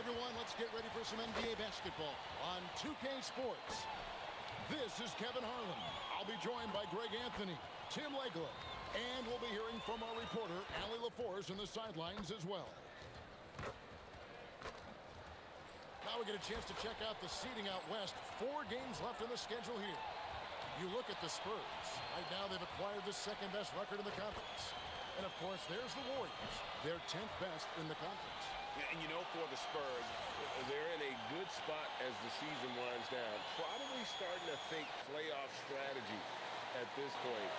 everyone, let's get ready for some NBA basketball on 2K Sports. This is Kevin Harlan. I'll be joined by Greg Anthony, Tim Legler, and we'll be hearing from our reporter, Allie LaForce, in the sidelines as well. Now we get a chance to check out the seeding out west. 4 games left on the schedule here. You look at the Spurs. Right now they've acquired the second best record in the conference. And of course, there's the Warriors. They're 10th best in the conference. Yeah, and you know, for the Spurs, they're in a good spot as the season winds down. Probably starting to think playoff strategy at this point.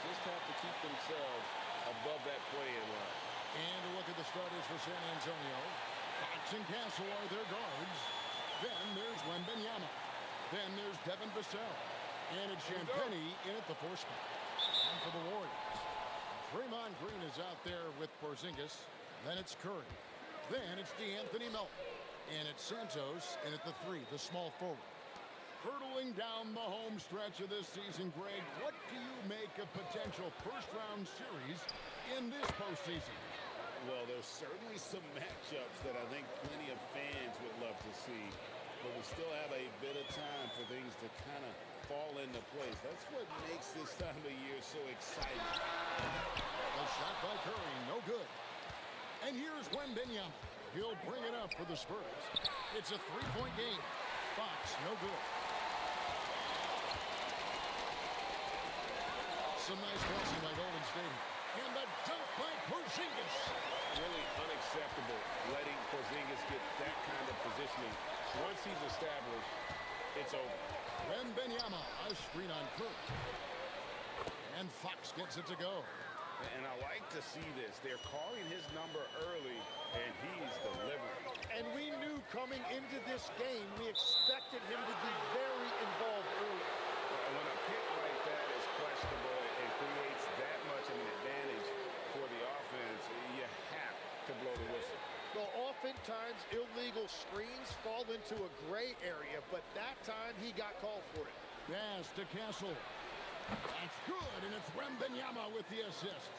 Just have to keep themselves above that play-in line. And a look at the starters for San Antonio. Fox and Castle are their guards. Then there's Wembanyama. Then there's Devin Vassell. And it's Champagnie in at the 4 spot. And for the Warriors, Draymond Green is out there with Porzingis. Then it's Curry. Then it's DeAnthony Melton. And it's Santos in at the 3, the small forward. Hurtling down the home stretch of this season, Greg, what do you make of potential first-round series in this postseason? Well, there's certainly some matchups that I think plenty of fans would love to see. But we still have a bit of time for things to kind of fall into place. That's what makes this time of year so exciting. A shot by Curry, no good. And here's Wembanyama. He'll bring it up for the Spurs. It's a 3-point game. Fox, no good. Some nice crossing by Golden State. And the dunk by Porzingis. Really unacceptable letting Porzingis get that kind of positioning. Once he's established, it's over. Wembanyama, a screen on Curry. And Fox gets it to go. And I like to see this. They're calling his number early, and he's delivering. And we knew coming into this game, we expected him to be very involved early. When a pick like that is questionable and creates that much of an advantage for the offense, you have to blow the whistle. Well, oftentimes illegal screens fall into a gray area, but that time he got called for it. Pass to Castle. That's good, and it's Wembanyama with the assist.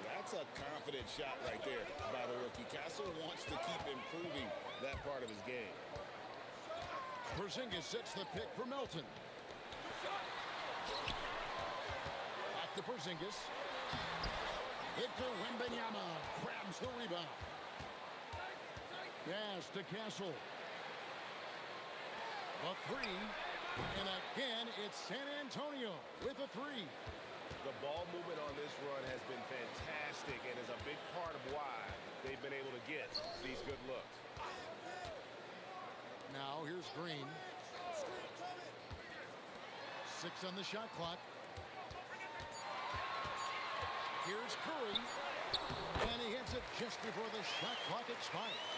That's a confident shot right there by the rookie. Castle wants to keep improving that part of his game. Porzingis sets the pick for Melton. Back to Porzingis. Victor Wembanyama grabs the rebound. Pass to Castle. A 3. And again, it's San Antonio with a 3. The ball movement on this run has been fantastic and is a big part of why they've been able to get these good looks. Now here's Green. 6 on the shot clock. Here's Curry. And he hits it just before the shot clock expires.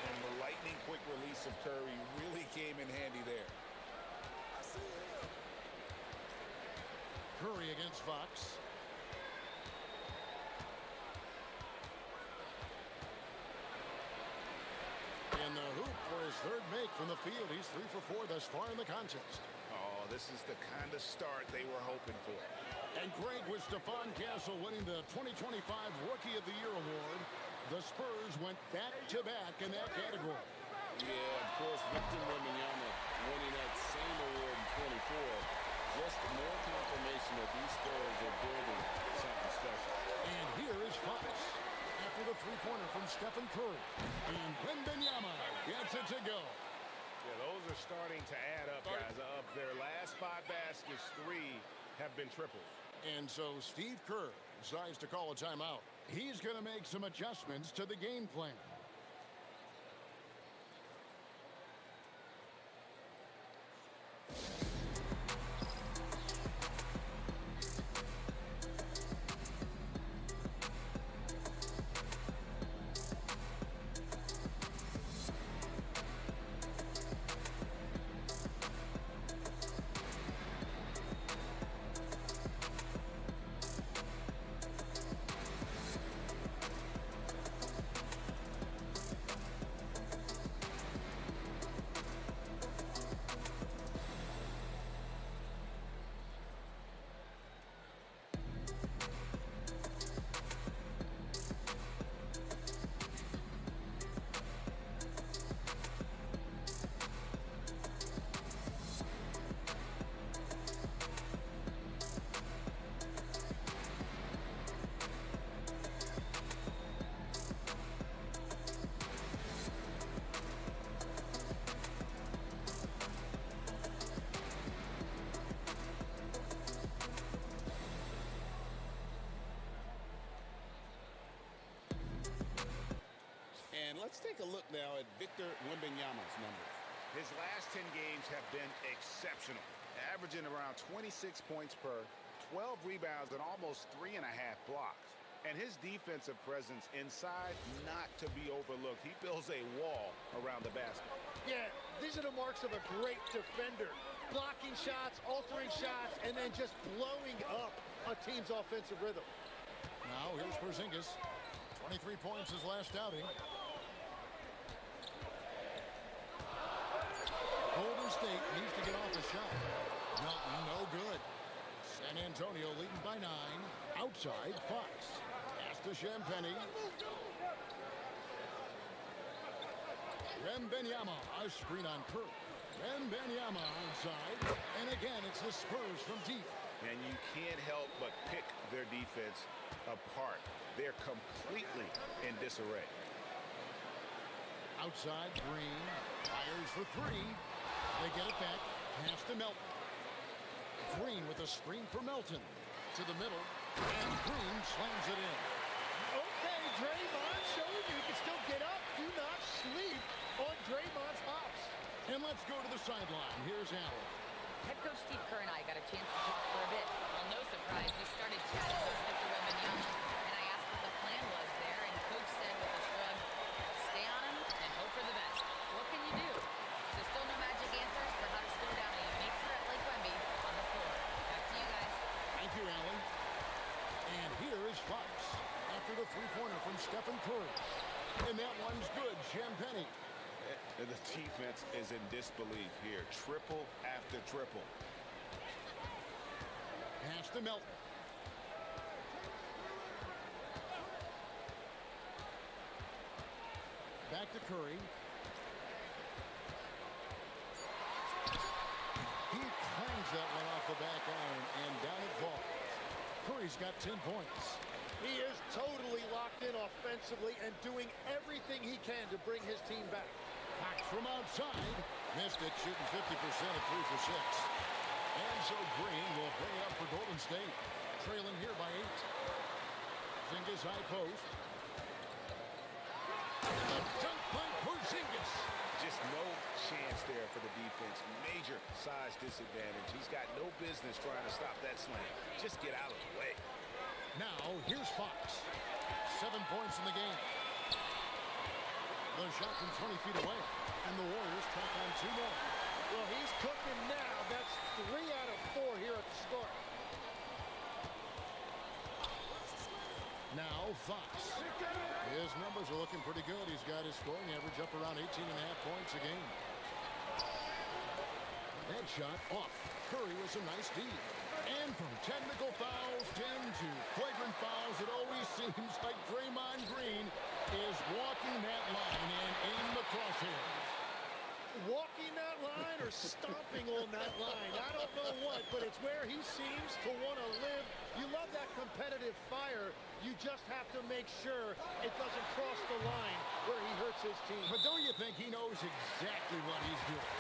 And the lightning quick release of Curry really came in handy there. Curry against Fox. In the hoop for his 3rd make from the field. He's 3 for 4 thus far in the contest. Oh, this is the kind of start they were hoping for. And Greg, with Stephon Castle winning the 2025 Rookie of the Year award, the Spurs went back-to-back in that category. Yeah, of course, Victor Wembanyama winning that same award in 24. Just more confirmation that these Spurs are building something special. And here is Fox after the 3-pointer from Stephen Curry. And Wembanyama gets it to go. Yeah, those are starting to add up, guys. Of their last 5 baskets, 3 have been triples. And so Steve Kerr decides to call a timeout. He's going to make some adjustments to the game plan. Let's take a look now at Victor Wembanyama's numbers. His last 10 games have been exceptional, averaging around 26 points per, 12 rebounds, and almost 3.5 blocks. And his defensive presence inside, not to be overlooked. He builds a wall around the basket. Yeah, these are the marks of a great defender. Blocking shots, altering shots, and then just blowing up a team's offensive rhythm. Now here's Porzingis. 23 points his last outing. Golden State needs to get off a shot. Melton, no good. San Antonio leading by 9. Outside, Fox. Pass to Champagnie. Wembanyama, a screen on Curry. Wembanyama onside. And again, it's the Spurs from deep. And you can't help but pick their defense apart. They're completely in disarray. Outside, Green fires for 3. They get it back. Pass to Melton. Green with a screen for Melton. To the middle. And Green slams it in. Okay, Draymond showing you can still get up. Do not sleep on Draymond's hops. And let's go to the sideline. Here's Allen. Head coach Steve Kerr and I got a chance to talk for a bit. Well, no surprise, we started chatting with Victor Wembanyama, and I asked what the plan was there, and coach said with a shrug, stay on him and hope for the best. What can you do? So still no magic answers for how to slow down a unique threat like Wemby on the floor. Back to you guys. Thank you, Allen. And here is Fox after the three-pointer from Stephen Curry. And that one's good, Champagnie. The defense is in disbelief here. Triple after triple. Pass to Melton. Back to Curry. He clangs that one off the back iron, and down it falls. Curry's got 10 points. He is totally locked in offensively and doing everything he can to bring his team back. Fox from outside. Missed it, shooting 50% at 3 for 6. And so Green will bring it up for Golden State. Trailing here by 8. Porzingis high post. A dunk by Porzingis. Just no chance there for the defense. Major size disadvantage. He's got no business trying to stop that slam. Just get out of the way. Now, here's Fox. 7 points in the game. The shot from 20 feet away. And the Warriors tack on 2 more. Well, he's cooking now. That's 3 out of 4 here at the start. Now, Fox. His numbers are looking pretty good. He's got his scoring average up around 18.5 points a game. That shot off. Curry with some nice D. And from technical fouls, 10 to flagrant fouls, it always seems like Draymond Green is walking that line and in the crosshairs. Walking that line or stomping on that line. I don't know what, but it's where he seems to want to live. You love that competitive fire. You just have to make sure it doesn't cross the line where he hurts his team. But don't you think he knows exactly what he's doing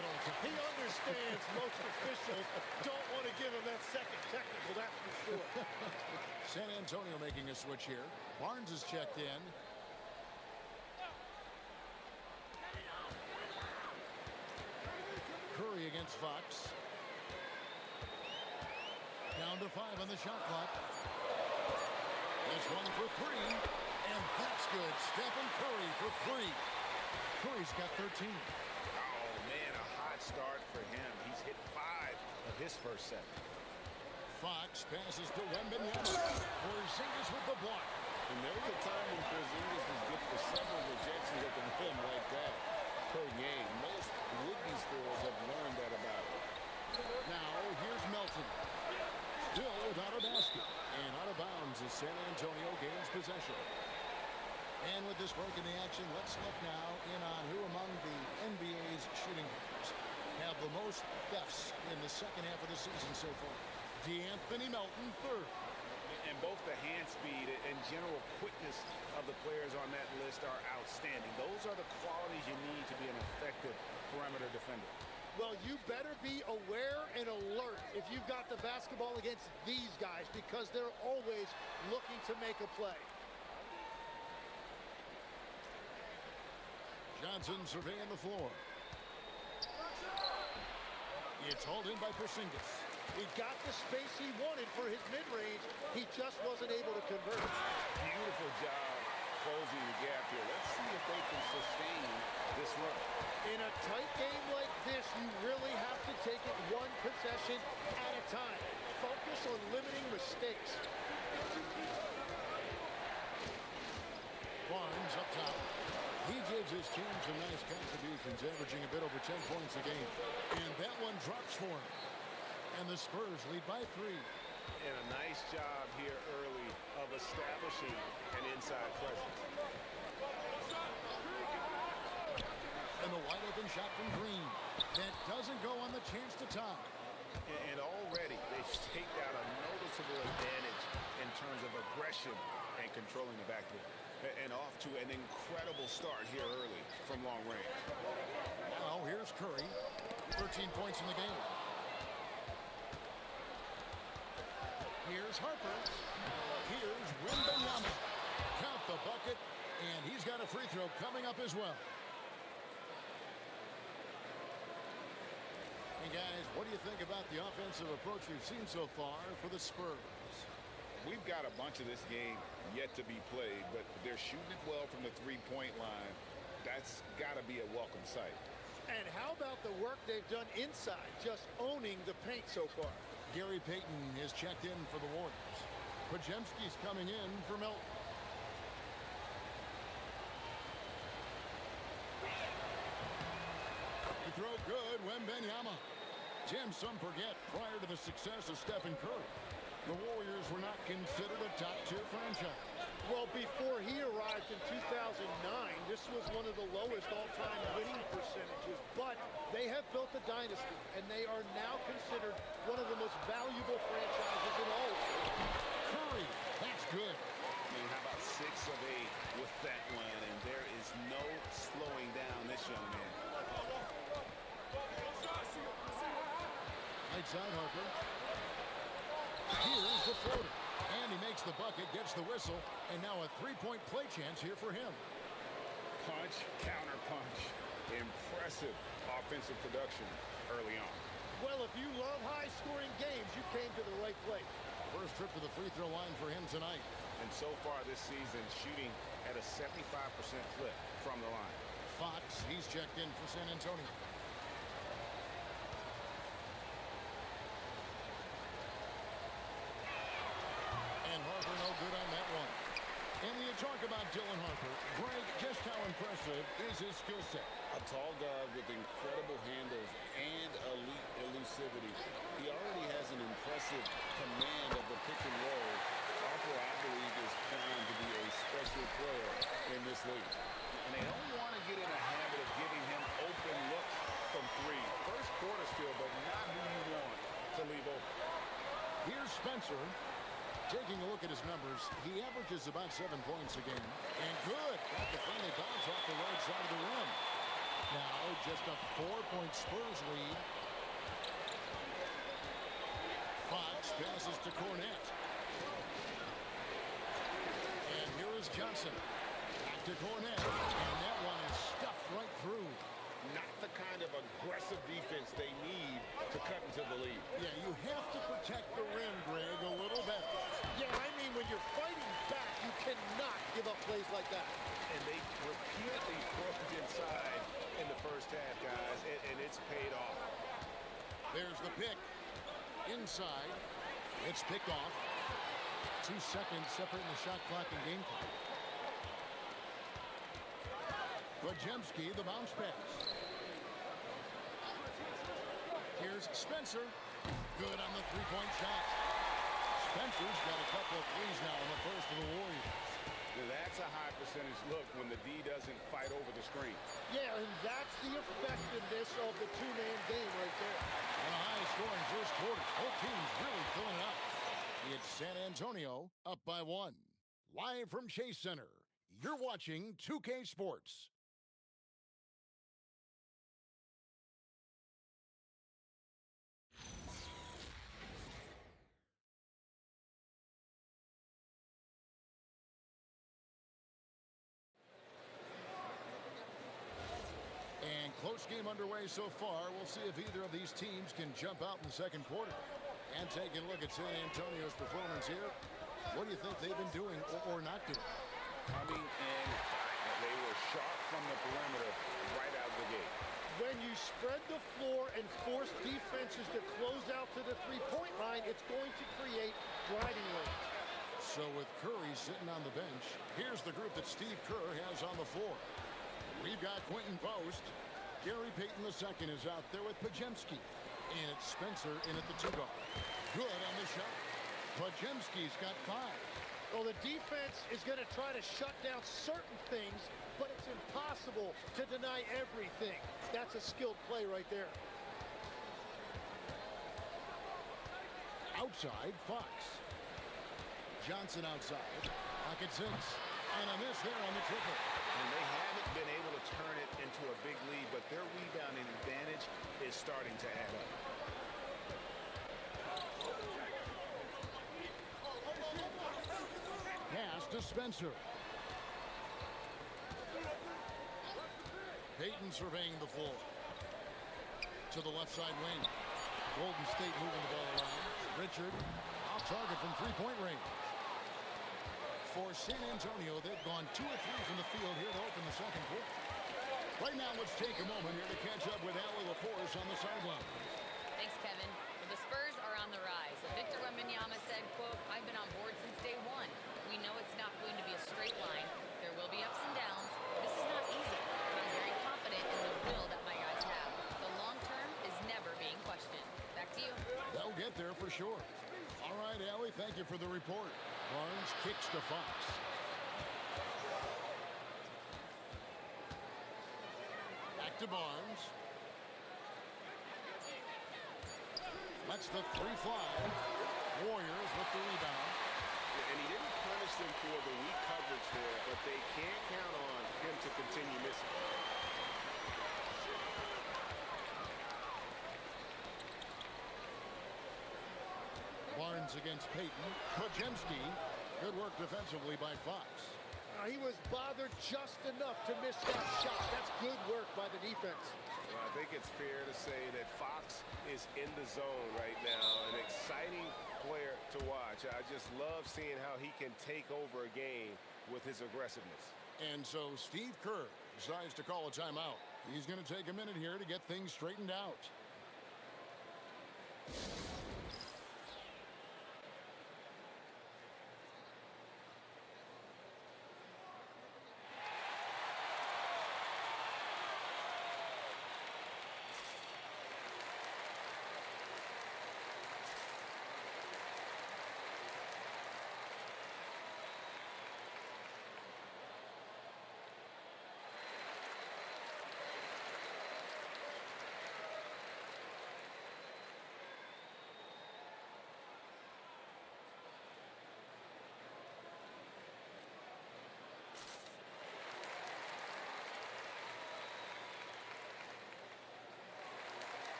at all times? He understands most officials don't want to give him that second technical, that's for sure. San Antonio making a switch here. Barnes is checked in. Curry against Fox. Down to 5 on the shot clock. This one for 3. And that's good. Stephen Curry for 3. Curry's got 13. Oh, man, a hot start for him. He's hit 5 of his first 7. Fox passes to Wembanyama. Porzingis with the block. And there was a time when Porzingis was good for several rejections at the rim like that per game. Most would-be scorers have learned that about him. Now, here's Melton. Still without a basket. And out of bounds as San Antonio gains possession. And with this break in the action, let's look now in on who among the NBA's shooting guards have the most thefts in the second half of the season so far. DeAnthony Melton, 3rd. And both the hand speed and general quickness of the players on that list are outstanding. Those are the qualities you need to be an effective perimeter defender. Well, you better be aware and alert if you've got the basketball against these guys because they're always looking to make a play. Johnson surveying the floor. It's hauled in by Porzingis. He got the space he wanted for his mid-range. He just wasn't able to convert. Beautiful job closing the gap here. Let's see if they can sustain this run. In a tight game like this, you really have to take it one possession at a time. Focus on limiting mistakes. Barnes up top. He gives his team some nice contributions, averaging a bit over 10 points a game. And that one drops for him. And the Spurs lead by 3. And a nice job here early of establishing an inside presence. And the wide open shot from Green. That doesn't go on the chance to tie. And already they've staked out a noticeable advantage in terms of aggression and controlling the backboard. And off to an incredible start here early from long range. Now here's Curry. 13 points in the game. Here's Harper. Here's Wembanyama. Count the bucket, and he's got a free throw coming up as well. And guys, what do you think about the offensive approach we've seen so far for the Spurs? We've got a bunch of this game yet to be played, but they're shooting it well from the three-point line. That's got to be a welcome sight. And how about the work they've done inside, just owning the paint so far? Gary Payton is checked in for the Warriors. Podziemski's coming in for Melton. The throw good, Wembanyama. Tim, some forget, prior to the success of Stephen Curry, the Warriors were not considered a top-tier franchise. Well, before he arrived in 2009, this was one of the lowest all-time winning percentages, but they have built a dynasty, and they are now considered one of the most valuable franchises in all of it. Curry, that's good. I mean, how about 6 of 8 with that one, and there is no slowing down this young man. Right side, Harper. Here's the floater. And he makes the bucket, gets the whistle, and now a three-point play chance here for him. Punch, counter punch. Impressive offensive production early on. Well, if you love high-scoring games, you came to the right place. First trip to the free throw line for him tonight. And so far this season, shooting at a 75% clip from the line. Fox, he's checked in for San Antonio. And Harper no good on that one. And when you talk about Dylan Harper, Greg, just how impressive is his skill set? A tall guard with incredible handles and elite elusivity. He already has an impressive command of the pick and roll. Harper, I believe, is primed to be a special player in this league. And they don't want to get in a habit of giving him open looks from 3. First quarter still, but not who you want to leave open. Here's Spencer. Taking a look at his numbers, he averages about 7 points a game. And good. Got the friendly bounce off the right side of the rim. Now just a 4-point Spurs lead. Fox passes to Cornette. And here is Johnson. Back to Cornette. And that one is stuffed right through. Not the kind of aggressive defense they need to cut into the lead. Yeah, you have to protect the rim, Greg, a little better. Yeah, I mean, when you're fighting back, you cannot give up plays like that. And they repeatedly broke inside in the first half, guys, and it's paid off. There's the pick. Inside. It's picked off. 2 seconds separating the shot clock and game clock. Podziemski, the bounce pass. Here's Spencer. Good on the three-point shot. Spencer's got a couple of threes now in the first of the Warriors. Now, that's a high percentage look when the D doesn't fight over the screen. Yeah, and that's the effectiveness of the two-man game right there. And a high-scoring first quarter. Both teams really filling it up. It's San Antonio up by 1. Live from Chase Center, you're watching 2K Sports. this game underway so far. We'll see if either of these teams can jump out in the second quarter. And taking a look at San Antonio's performance here, what do you think they've been doing or not doing? Coming in, they were sharp from the perimeter right out of the gate. When you spread the floor and force defenses to close out to the three-point line, it's going to create driving lanes. So with Curry sitting on the bench, here's the group that Steve Kerr has on the floor. We've got Quentin Post. Gary Payton II is out there with Pajemski. And it's Spencer in at the two-guard. Good on the shot. Pajemski's got 5. Well, the defense is going to try to shut down certain things, but it's impossible to deny everything. That's a skilled play right there. Outside, Fox. Johnson outside. Pocket 6. And a miss there on the triple. And they haven't been able to turn it into a big lead, but their rebounding advantage is starting to add up. Pass to Spencer. Payton surveying the floor. To the left side wing. Golden State moving the ball around. Richard off target from three-point range. For San Antonio, they've gone 2 or 3 from the field here to open the second quarter. Right now, let's take a moment here to catch up with Allie LaForce on the sideline. Thanks, Kevin. Well, the Spurs are on the rise. Victor Wembanyama said, quote, "I've been on board since day one. We know it's not going to be a straight line. There will be ups and downs. This is not easy, but I'm very confident in the will that my guys have. The long term is never being questioned." Back to you. They'll get there for sure. All right, Allie, thank you for the report. Barnes kicks to Fox. Back to Barnes. Lets the 3 fly. Warriors with the rebound. And he didn't punish them for the weak coverage there, but they can't count on him to continue missing. Barnes against Payton. Pajemski. Good work defensively by Fox. He was bothered just enough to miss that shot. That's good work by the defense. Well, I think it's fair to say that Fox is in the zone right now. An exciting player to watch. I just love seeing how he can take over a game with his aggressiveness. And so Steve Kerr decides to call a timeout. He's going to take a minute here to get things straightened out.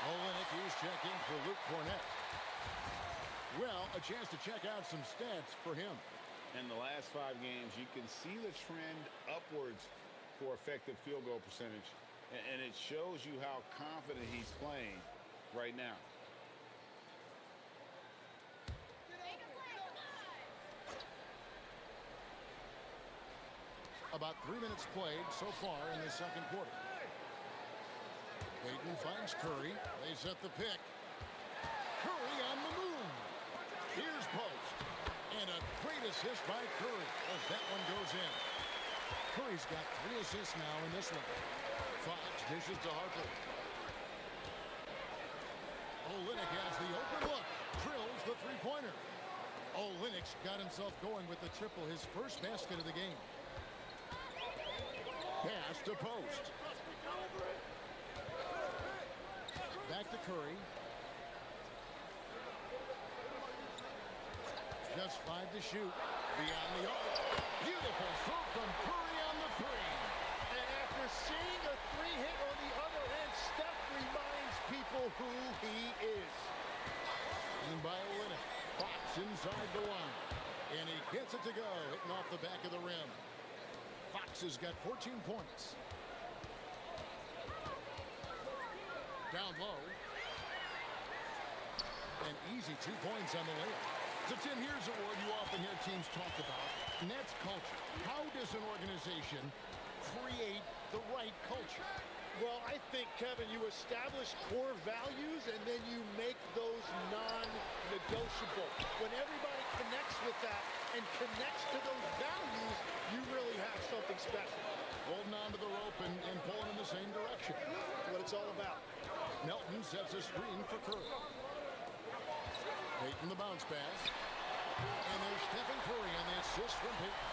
Olenek check in for Luke Cornett. Well, a chance to check out some stats for him. In the last 5 games, you can see the trend upwards for effective field goal percentage. And it shows you how confident he's playing right now. About 3 minutes played so far in the second quarter. Payton finds Curry. They set the pick. Curry on the move. Here's Post. And a great assist by Curry as that one goes in. Curry's got 3 assists now in this one. Fox dishes to Harper. Olenek has the open look. Drills the three-pointer. Olenek's got himself going with the triple, his first basket of the game. Pass to Post. Back to Curry. Just 5 to shoot. Beyond the arc. Beautiful stroke from Curry on the three. And after seeing a three hit on the other end, Steph reminds people who he is. And by Olynyk. Fox inside the line. And he gets it to go, hitting off the back of the rim. Fox has got 14 points. Down low. An easy 2 points on the layup. So, Tim, here's a word you often hear teams talk about, and that's culture. How does an organization create the right culture? Well, I think, Kevin, you establish core values and then you make those non-negotiable. When everybody connects with that and connects to those values, you really have something special. Holding on to the rope and pulling in the same direction. That's what it's all about. Melton sets a screen for Curry. Payton the bounce pass. And there's Stephen Curry on the assist from Payton.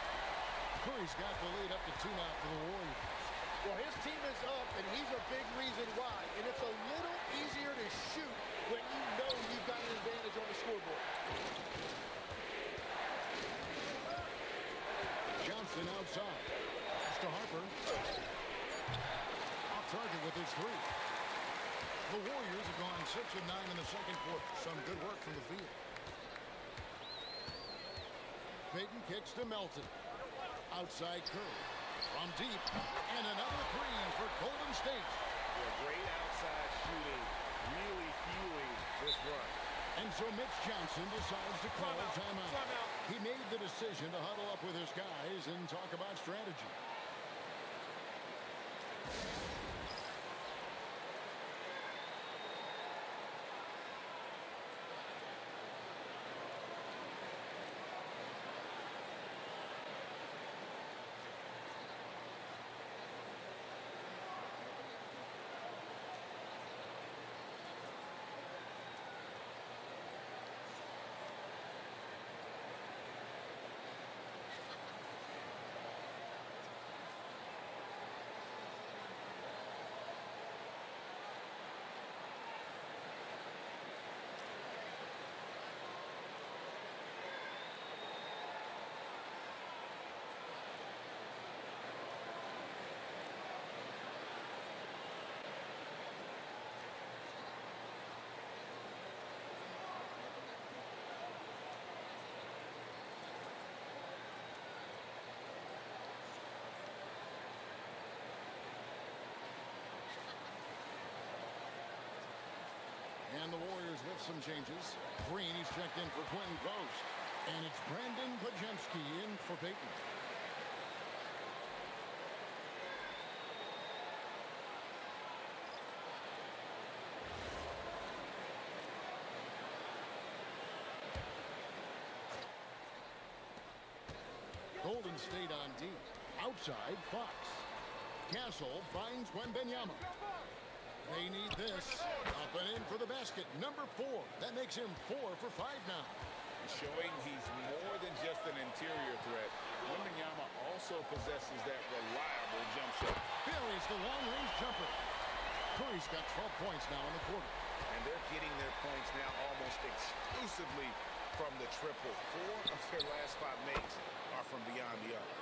Curry's got the lead up to 2 now for the Warriors. Well, his team is up, and he's a big reason why. And it's a little easier to shoot when you know you've got an advantage on the scoreboard. Johnson outside. Pass to Harper. Off target with his three. The Warriors have gone 6 of 9 in the second quarter. Some good work from the field. Payton kicks to Melton. Outside Curry. From deep. And another three for Golden State. Yeah, great outside shooting, really fueling this run. And so Mitch Johnson decides to call a timeout. He made the decision to huddle up with his guys and talk about strategy. And the Warriors with some changes. Green, he's checked in for Quentin Post. And it's Brandon Pajemski in for Payton. Golden State on D. Outside, Fox. Castle finds Wembanyama. They need this. Up and in for the basket. Number 4. That makes him 4 for 5 now. Showing he's more than just an interior threat. Wembanyama also possesses that reliable jump shot. Buries the long-range jumper. Curry's got 12 points now in the quarter. And they're getting their points now almost exclusively from the triple. 4 of their last 5 makes are from beyond the arc.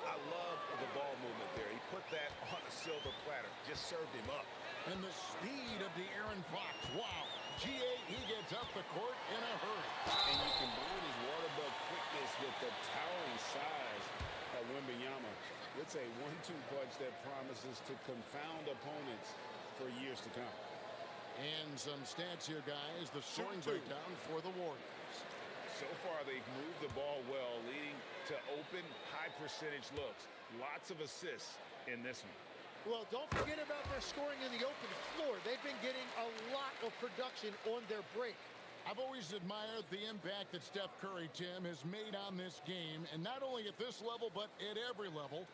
I love the ball movement there. He put that on a silver platter. Just served him up. And the speed of the Aaron Fox. Wow. G.A., he gets up the court in a hurry. And you combine his water bug quickness with the towering size of Wembanyama. It's a 1-2 punch that promises to confound opponents for years to come. And some stats here, guys. The scoring breakdown for the Warriors. So far, they've moved the ball well, leading to open, high-percentage looks. Lots of assists in this one. Well, don't forget about their scoring in the open floor. They've been getting a lot of production on their break. I've always admired the impact that Steph Curry, Tim, has made on this game, and not only at this level, but at every level.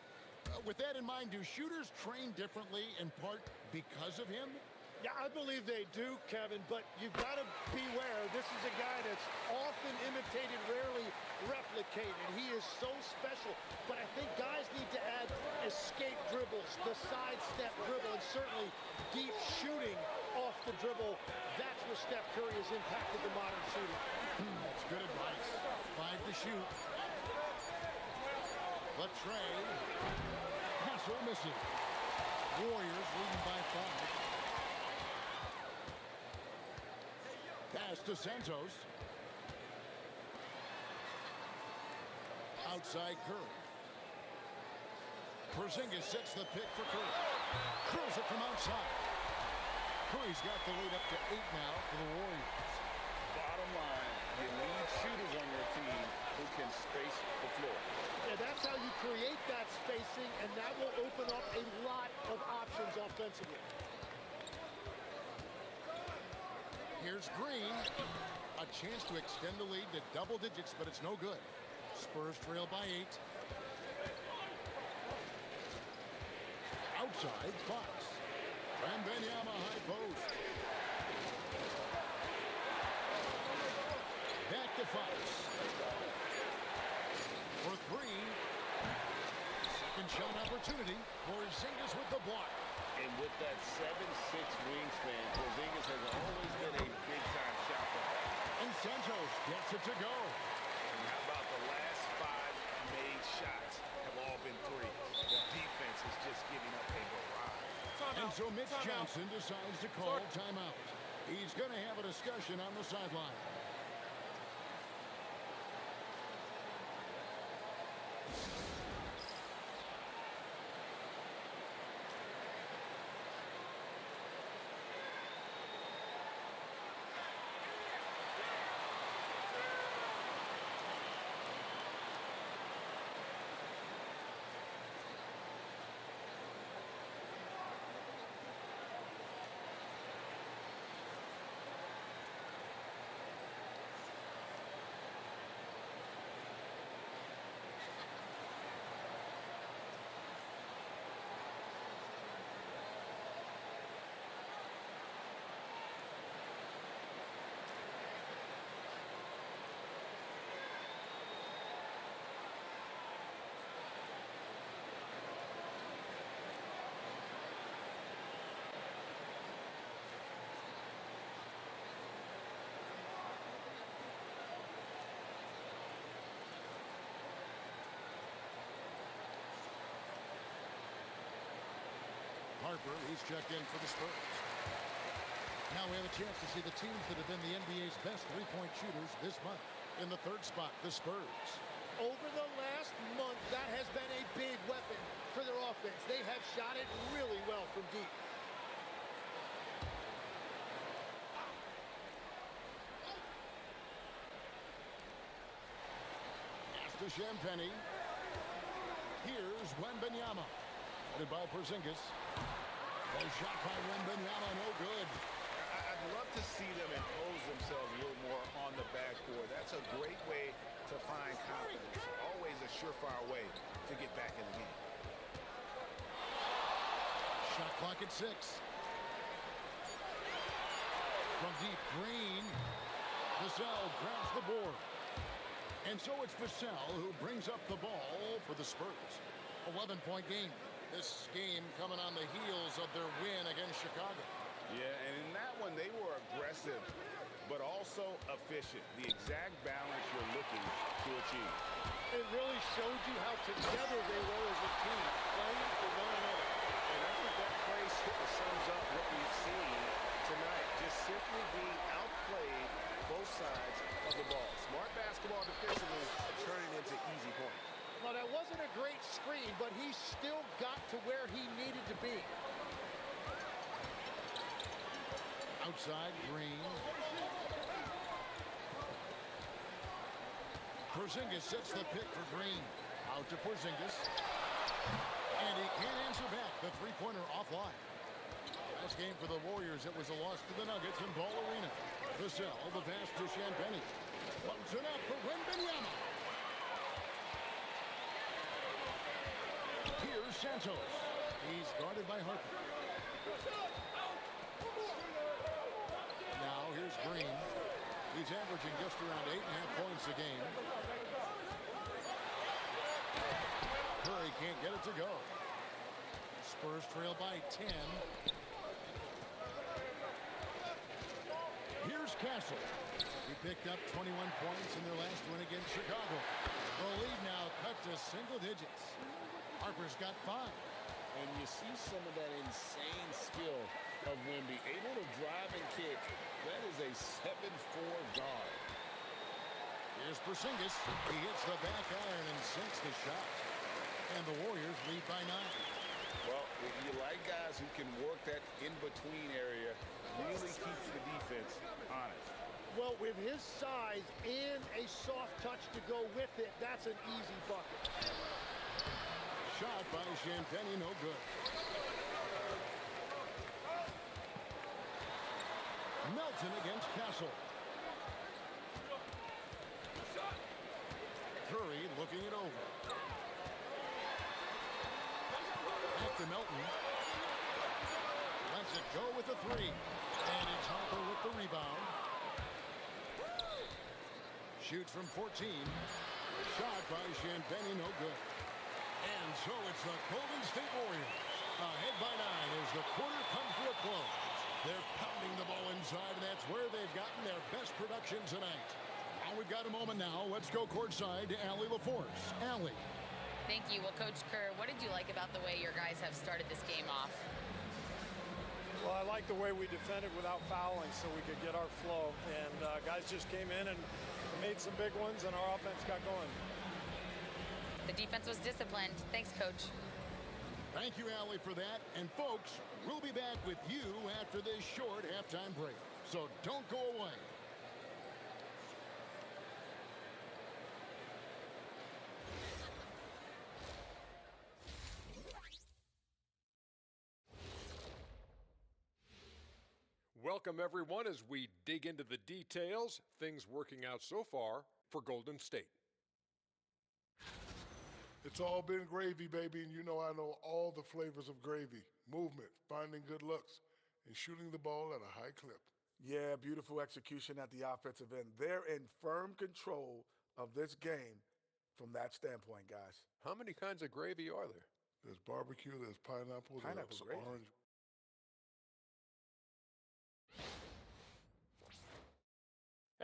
With that in mind, do shooters train differently in part because of him? Yeah, I believe they do, Kevin, but you've got to beware. This is a guy that's often imitated, rarely replicated. He is so special, but I think guys need to add escape dribbles, the sidestep dribble, and certainly deep shooting off the dribble. That's where Steph Curry has impacted the modern shooter. That's good advice. 5 to shoot. The tray. Hassel missing. Warriors leading by 5. Pass to Santos. Outside Curry. Porzingis sets the pick for Curry. Curls it from outside. Curry's got the lead up to 8 now for the Warriors. Bottom line, you need shooters on your team who can space the floor. Yeah, that's how you create that spacing, and that will open up a lot of options offensively. Here's Green. A chance to extend the lead to double digits, but it's no good. Spurs trail by 8. Outside, Fox. Wembanyama high post. Back to Fox. For 3. Second shot opportunity. Porzingis with the block. And with that 7'6" wingspan, Porzingis has always been a big-time shot blocker. And Santos gets it to go. And how about the last 5 made shots have all been threes? The defense is just giving up a barrage. And so Mitch Johnson decides to call timeout. He's going to have a discussion on the sideline. Harper, he's checked in for the Spurs. Now we have a chance to see the teams that have been the NBA's best three-point shooters this month. In the 3rd spot, the Spurs. Over the last month, that has been a big weapon for their offense. They have shot it really well from deep. Pass to Champagny. Here's Wembanyama. Headed by Porzingis. A shot by Wembanyama, no good. I'd love to see them impose themselves a little more on the backboard. That's a great way to find confidence. Always a surefire way to get back in the game. Shot clock at 6. From deep, Green. Vassell grabs the board. And so it's Vassell who brings up the ball for the Spurs. 11-point game. This game coming on the heels of their win against Chicago. Yeah, and in that one, they were aggressive, but also efficient. The exact balance you're looking to achieve. It really showed you how together they were as a team, playing for one another. And I think that play sums up what we've seen tonight. Just simply being outplayed both sides of the ball. Smart basketball defensively, turning into easy points. Well, that wasn't a great screen, but he still got to where he needed to be. Outside, Green. Porzingis sets the pick for Green. Out to Porzingis. And he can't answer back. The three-pointer offline. Last game for the Warriors, it was a loss to the Nuggets in Ball Arena. Vassell, the pass to Champagny. Pumps it up for Wembanyama. Here's Santos. He's guarded by Harper. Now here's Green. He's averaging just around 8.5 points a game. Curry can't get it to go. Spurs trail by 10. Here's Castle. He picked up 21 points in their last win against Chicago. The lead now cut to single digits. Harper's got 5. And you see some of that insane skill of Wemby, able to drive and kick. That is a 7'4" guard. Here's Porzingis. He hits the back iron and sinks the shot. And the Warriors lead by 9. Well, you like guys who can work that in-between area, really keeps the defense honest. Well, with his size and a soft touch to go with it, that's an easy bucket. Shot by Champagnie, no good. Melton against Castle. Curry looking it over. Back to Melton. Lets it go with the 3. And it's Harper with the rebound. Shoots from 14. Shot by Champagnie, no good. And so it's the Golden State Warriors ahead by 9 as the quarter comes to a close. They're pounding the ball inside, and that's where they've gotten their best production tonight. Now we've got a moment now. Let's go courtside to Allie LaForce. Allie. Thank you. Well, Coach Kerr, what did you like about the way your guys have started this game off? Well, I like the way we defended without fouling so we could get our flow. And guys just came in and made some big ones, and our offense got going. The defense was disciplined. Thanks, Coach. Thank you, Allie, for that. And, folks, we'll be back with you after this short halftime break. So don't go away. Welcome, everyone, as we dig into the details. Things working out so far for Golden State. It's all been gravy, baby, and you know I know all the flavors of gravy. Movement, finding good looks, and shooting the ball at a high clip. Yeah, beautiful execution at the offensive end. They're in firm control of this game from that standpoint, guys. How many kinds of gravy are there? There's barbecue, there's pineapple, there's gravy. orange.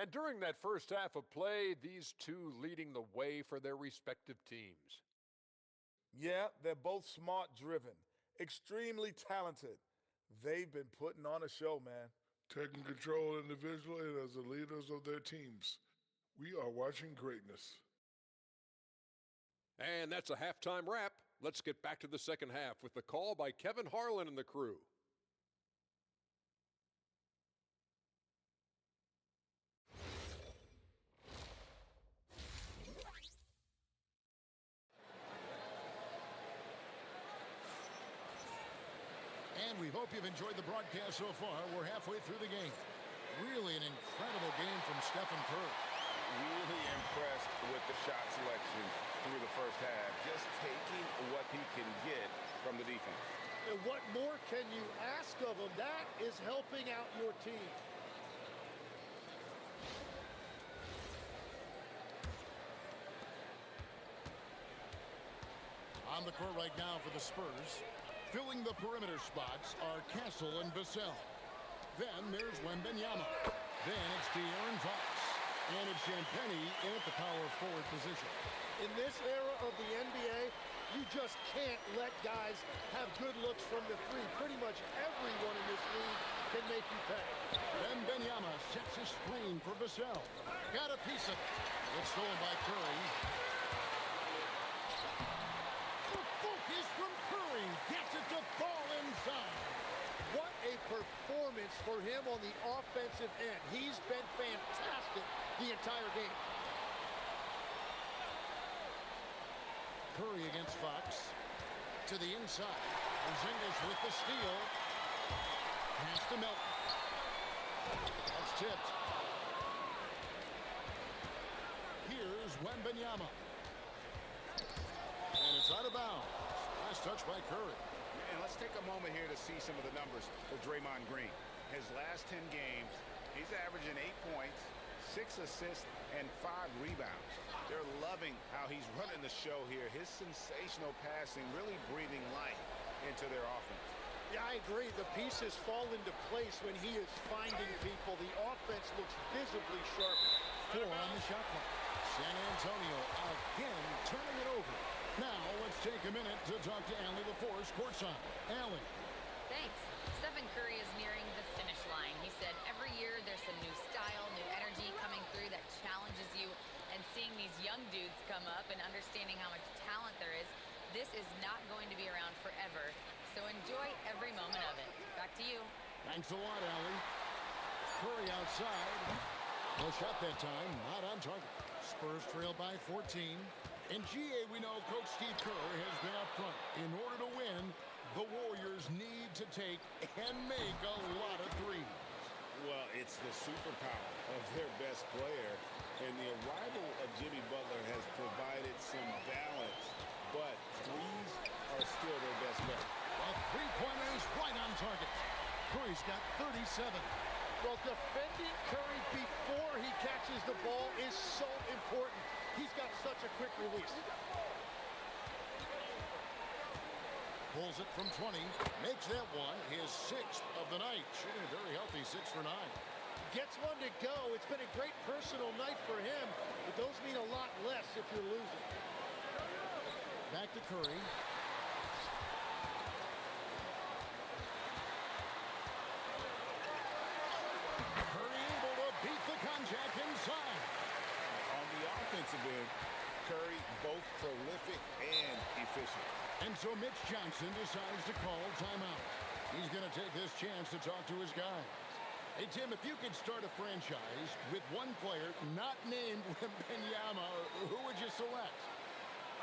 And during that first half of play, these two leading the way for their respective teams. Yeah, they're both smart-driven, extremely talented. They've been putting on a show, man. Taking control individually and as the leaders of their teams. We are watching greatness. And that's a halftime wrap. Let's get back to the second half with the call by Kevin Harlan and the crew. And we hope you've enjoyed the broadcast so far. We're halfway through the game. Really an incredible game from Stephen Curry. Really impressed with the shot selection through the first half. Just taking what he can get from the defense. And what more can you ask of him? That is helping out your team. On the court right now for the Spurs. Filling the perimeter spots are Castle and Vassell. Then there's Wembanyama. Then it's De'Aaron Fox. And it's Champagnie in at the power forward position. In this era of the NBA, you just can't let guys have good looks from the 3. Pretty much everyone in this league can make you pay. Wembanyama sets a screen for Vassell. Got a piece of it. It's stolen by Curry. The focus from Curry gets it to fall inside. What a performance for him on the offensive end. He's been fantastic the entire game. Curry against Fox. To the inside. Porzingis with the steal. Pass to Melton. That's tipped. Here's Wembanyama. And it's out of bounds. Last touch by Curry. And let's take a moment here to see some of the numbers for Draymond Green. His last 10 games, he's averaging 8 points, 6 assists, and 5 rebounds. They're loving how he's running the show here. His sensational passing really breathing life into their offense. Yeah, I agree. The pieces fall into place when he is finding people. The offense looks visibly sharp. 4 on the shot clock. San Antonio again turning it over. Now let's take a minute to talk to Allie LaForce courtside. Allie. Thanks. Stephen Curry is nearing the finish line. He said every year there's some new style, new energy coming through that challenges you. And seeing these young dudes come up and understanding how much talent there is, this is not going to be around forever. So enjoy every moment of it. Back to you. Thanks a lot, Allie. Curry outside. No shot that time, not on target. Spurs trail by 14. In GA, we know Coach Steve Kerr has been up front. In order to win, the Warriors need to take and make a lot of threes. Well, it's the superpower of their best player, and the arrival of Jimmy Butler has provided some balance, but threes are still their best bet. A three-pointer is right on target. Curry's got 37. Well, defending Curry before he catches the ball is so important. He's got such a quick release. Pulls it from 20. Makes that one his 6th of the night. Shooting a very healthy 6 for 9. Gets one to go. It's been a great personal night for him, but those mean a lot less if you're losing. Back to Curry. Curry able to beat the contact inside. On the offensive end, Curry both prolific and efficient. And so Mitch Johnson decides to call timeout. He's going to take this chance to talk to his guys. Hey, Tim, if you could start a franchise with one player not named Wembanyama, who would you select?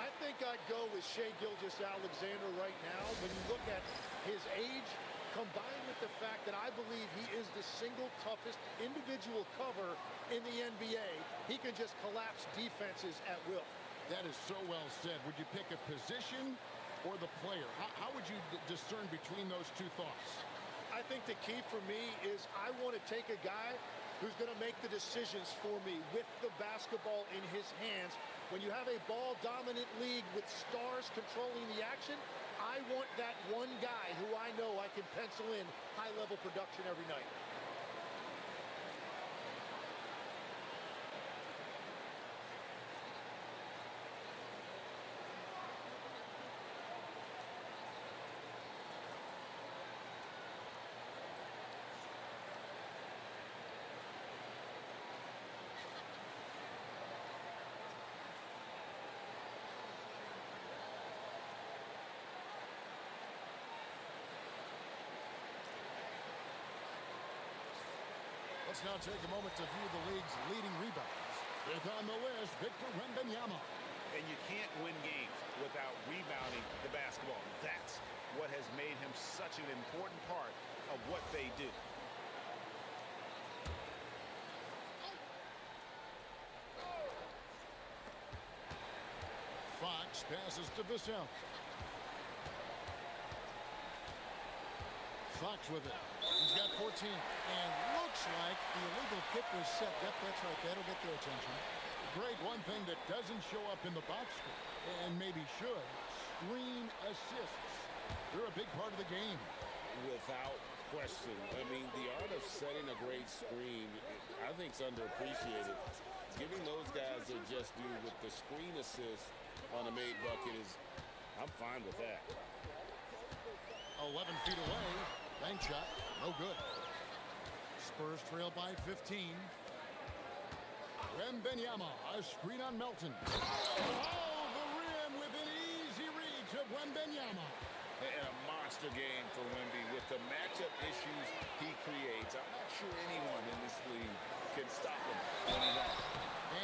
I think I'd go with Shai Gilgeous-Alexander right now. When you look at his age, combined with the fact that I believe he is the single toughest individual cover in the NBA, he can just collapse defenses at will. That is so well said. Would you pick a position or the player? How would you discern between those two thoughts? I think the key for me is I want to take a guy who's going to make the decisions for me with the basketball in his hands. When you have a ball-dominant league with stars controlling the action, I want that one guy who I know I can pencil in high-level production every night. Let's now take a moment to view the league's leading rebounds. Fifth on the list, Victor Wembanyama. And you can't win games without rebounding the basketball. That's what has made him such an important part of what they do. Fox passes to Vassell. Fox with it. He's got 14. And looks like the illegal kick was set. Yep, that's right. That'll get their attention. Greg, one thing that doesn't show up in the box score, and maybe should, screen assists. They're a big part of the game. Without question. I mean, the art of setting a great screen, I think, is underappreciated. Giving those guys their just due with the screen assist on a made bucket is, I'm fine with that. 11 feet away. Bank shot. No good. Spurs trail by 15. Wembanyama. A screen on Melton. Oh, the rim with an easy reach of Wembanyama. And a monster game for Wemby with the matchup issues he creates. I'm not sure anyone in this league can stop him when he's on.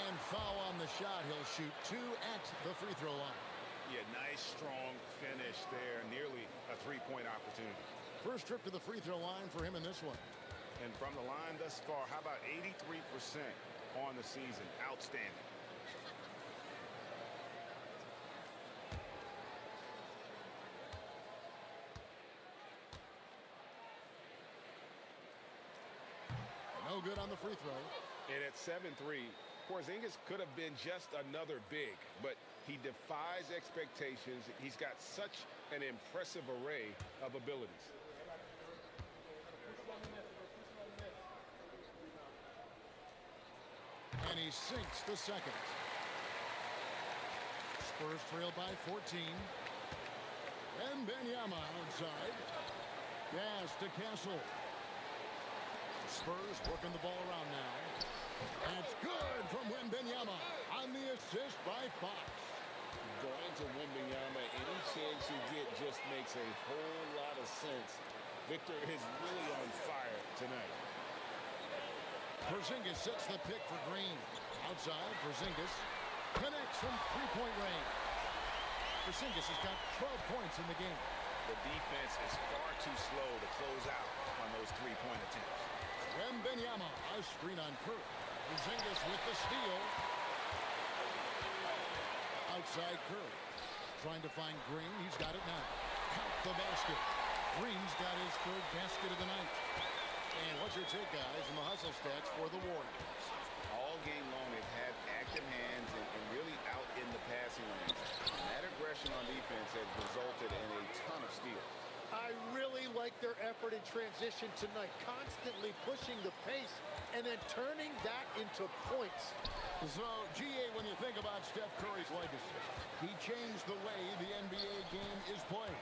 And foul on the shot. He'll shoot 2 at the free throw line. Yeah, nice, strong finish there. Nearly a three-point opportunity. First trip to the free throw line for him in this one. And from the line thus far, how about 83% on the season? Outstanding. No good on the free throw. And at 7-3, Porzingis could have been just another big, but he defies expectations. He's got such an impressive array of abilities. And he sinks the second. Spurs trail by 14. Wembanyama outside. Pass to Castle. Spurs working the ball around now. That's good from Wembanyama on the assist by Fox. Going to Wembanyama, any chance you get just makes a whole lot of sense. Victor is really on fire tonight. Porzingis sets the pick for Green. Outside, Porzingis connects from three-point range. Porzingis has got 12 points in the game. The defense is far too slow to close out on those three-point attempts. Wembanyama, a screen on Curry. Porzingis with the steal. Outside Curry. Trying to find Green. He's got it now. Count the basket. Green's got his third basket of the night. And what's your take, guys, in the hustle stats for the Warriors? All game long, they've had active hands and really out in the passing lanes. And that aggression on defense has resulted in a ton of steals. I really like their effort in transition tonight, constantly pushing the pace and then turning that into points. So, GA, when you think about Steph Curry's legacy, he changed the way the NBA game is played.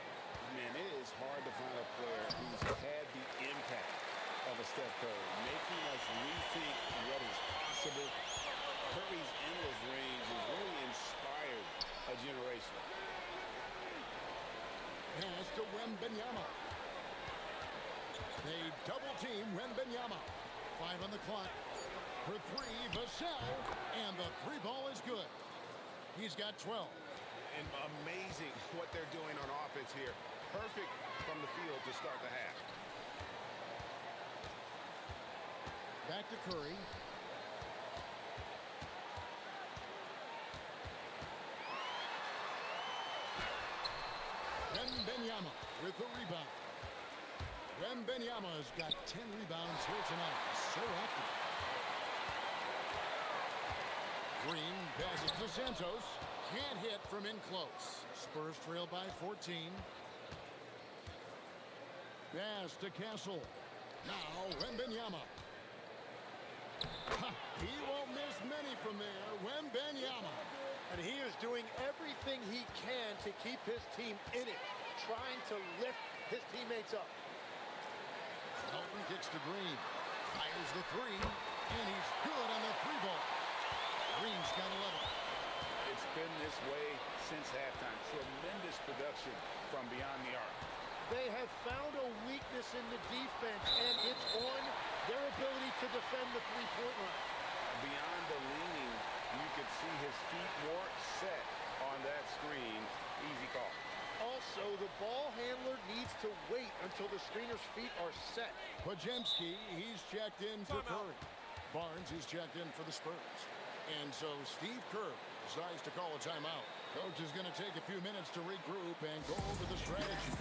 Man, it is hard to find a player who's had the impact of a Steph Curry, making us rethink what is possible. Curry's endless range has really inspired a generation. Pass to Wembanyama. They double team Wembanyama. 5 on the clock. For 3, Vassell. And the three ball is good. He's got 12. And amazing what they're doing on offense here. Perfect from the field to start the half. Back to Curry. Wembanyama with the rebound. Wembanyama's got 10 rebounds here tonight. So active. Green passes to Santos. Can't hit from in close. Spurs trail by 14. Pass to Castle. Now Wembanyama. He won't miss many from there. Wembanyama. And he is doing everything he can to keep his team in it, trying to lift his teammates up. Halting kicks to Green. Fires the three. And he's good on the three ball. Green's got 11. It's been this way since halftime. Tremendous production from beyond the arc. They have found a weakness in the defense, and it's on their ability to defend the three-point line. Beyond the leaning, you could see his feet more set on that screen. Easy call. Also, the ball handler needs to wait until the screener's feet are set. Podziemski, he's checked in for Curry. Barnes, he's checked in for the Spurs. And so Steve Kerr decides to call a timeout. Coach is going to take a few minutes to regroup and go over the strategy.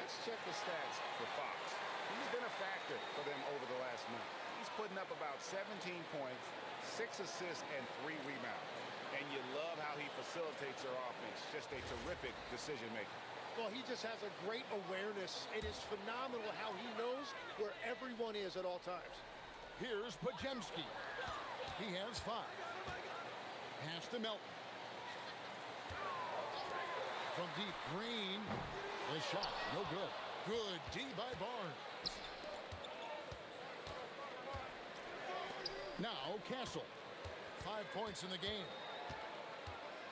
Let's check the stats for Fox. He's been a factor for them over the last month. He's putting up about 17 points, 6 assists, and 3 rebounds. And you love how he facilitates their offense. Just a terrific decision maker. Well, he just has a great awareness. It is phenomenal how he knows where everyone is at all times. Here's Podziemski. He has 5. Pass to Melton. From deep, Green. The shot, no good. Good D by Barnes. Now Castle. 5 points in the game.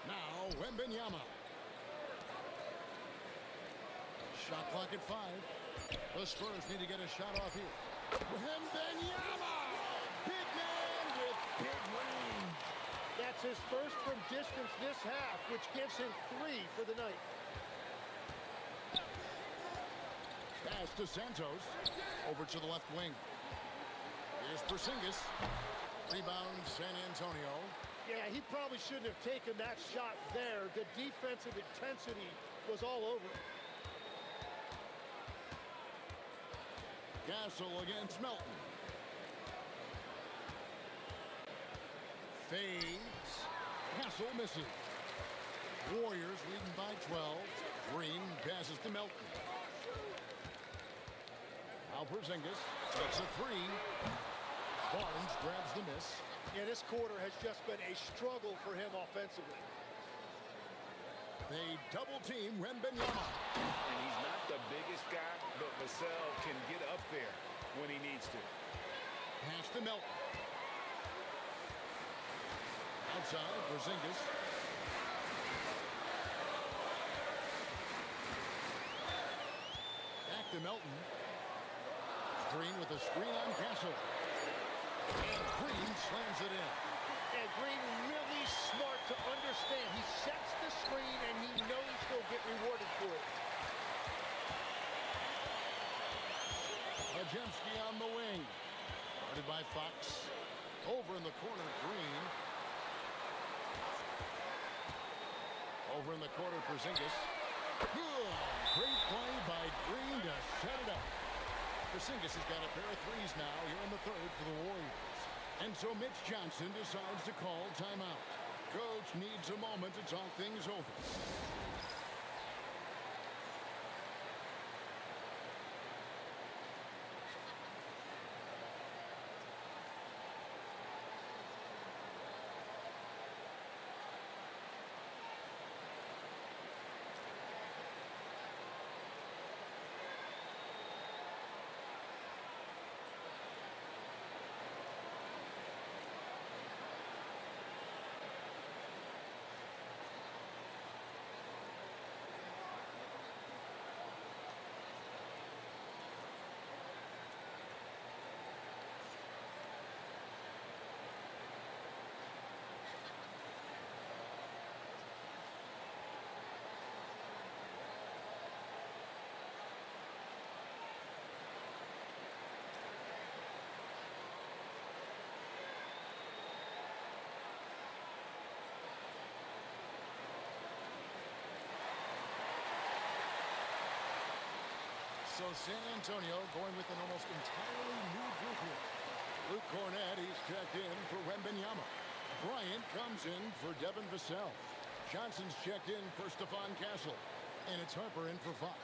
Now Wembanyama. Shot clock at 5. The Spurs need to get a shot off here. Wembanyama! Big man with big range. That's his first from distance this half, which gives him 3 for the night. Pass to Santos. Over to the left wing. Here's Porzingis. Rebound, San Antonio. Yeah, he probably shouldn't have taken that shot there. The defensive intensity was all over. Castle against Melton. Fades. Castle misses. Warriors leading by 12. Green passes to Melton. Now Porzingis takes a 3. Barnes grabs the miss. Yeah, this quarter has just been a struggle for him offensively. They double team Wembanyama. And he's not the biggest guy, but Vassell can get up there when he needs to. Pass to Melton. Outside, Porzingis. Back to Melton. Green with a screen on Castle. And Green slams it in. And Green really smart to understand. He sets the screen and he knows he'll get rewarded for it. Majemski on the wing. Guarded by Fox. Over in the corner, Green. Over in the corner, Porzingis. Good. Great play by Green to set it up. Porzingis has got a pair of threes now here in the third for the Warriors. And so Mitch Johnson decides to call timeout. Coach needs a moment to talk things over. So San Antonio going with an almost entirely new group here. Luke Cornett, he's checked in for Wembanyama. Bryant comes in for Devin Vassell. Johnson's checked in for Stephon Castle. And it's Harper in for Fox.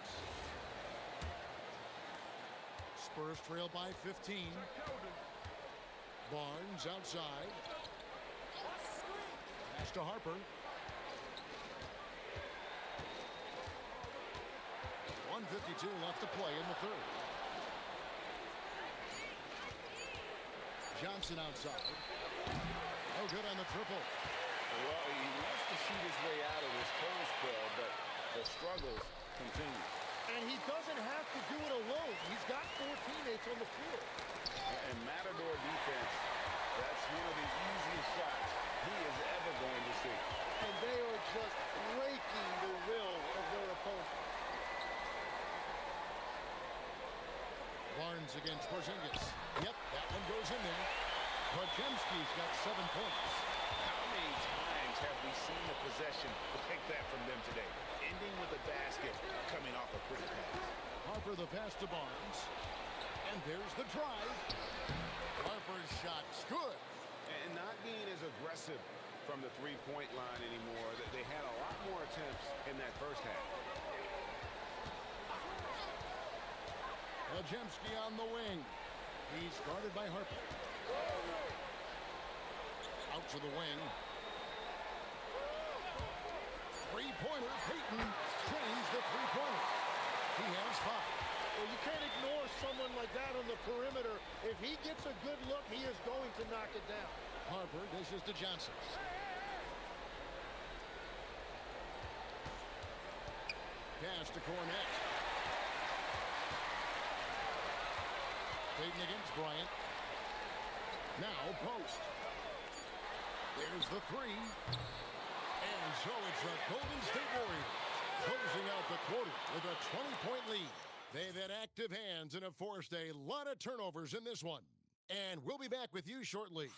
Spurs trail by 15. Barnes outside. Pass to Harper. 1:52 left to play in the third. Johnson outside. No good on the triple. Well, he wants to shoot his way out of this cold spell, but the struggles continue. And he doesn't have to do it alone. He's got 4 teammates on the floor. And Matador defense, that's one of the easiest shots he is ever going to see. And they are just breaking the will of their opponent. Barnes against Porzingis. Yep, that one goes in there. Majemski's got 7 points. How many times have we seen a possession like that from them today? Ending with a basket, coming off a pretty pass. Harper the pass to Barnes. And there's the drive. Harper's shot's good. And not being as aggressive from the three-point line anymore. They had a lot more attempts in that first half. Majemski on the wing. He's guarded by Harper. Out to the wing. Three-pointer. Payton drains the three-pointer. He has 5. Well, you can't ignore someone like that on the perimeter. If he gets a good look, he is going to knock it down. Harper dishes to Johnson. Pass to Cornette. Payton against Bryant. Now post. There's the three. And so it's the Golden State Warriors closing out the quarter with a 20-point lead. They've had active hands and have forced a lot of turnovers in this one. And we'll be back with you shortly.